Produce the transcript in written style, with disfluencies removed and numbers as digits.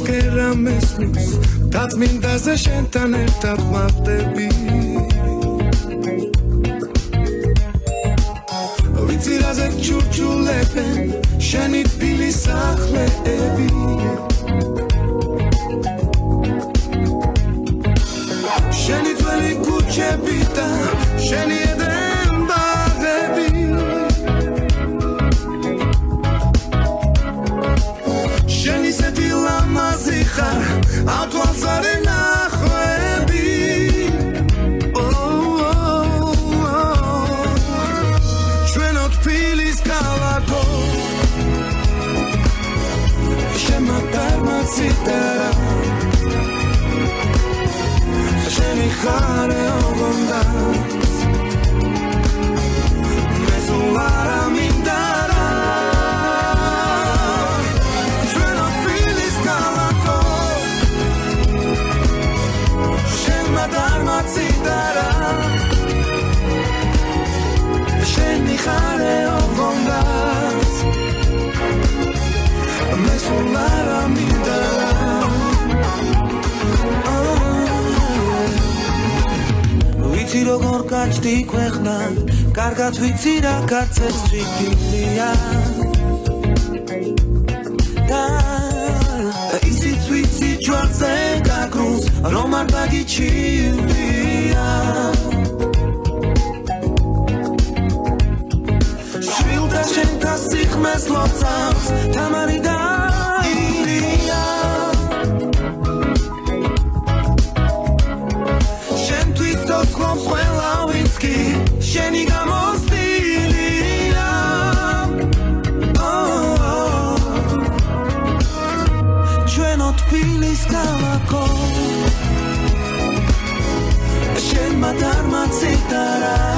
კერა მესმის დაწმინდაზე შენთან ერთად მარტები ვიცი რაზე ჩურჩულებენ შენი თბილი სახლეები შენი ძველი ქუჩები და შენი ედენ ბაღები შენი სეთი ლამაზი ხარ ავთვალსარე ნახვები ჩვენო თბილის ქალაქო შემატარმა ციტარა შენი ხარე ოღონდაც მე სულ არ მინდარა ჩვენო თბილის ქალაქო შემატარმა ციტარა შენი ხარე ოღონდაც მე სულ არ მინდარა ვიცი როგორ გაჩდი ქვეყნა კარგად ვიცი რა კაცებს ჭიქილია და ისიც ვიცი ჯვარზე გაგრუნს რომ არ დაგიჩივდია შვილთა შენთა სიხმეს ლოცავს თამარი და ილია ცოცხლობს ყველა ვინცკი შენი გამოსტილია ჩვენო თბილის ქალაქო შენ მადარმა ციტარა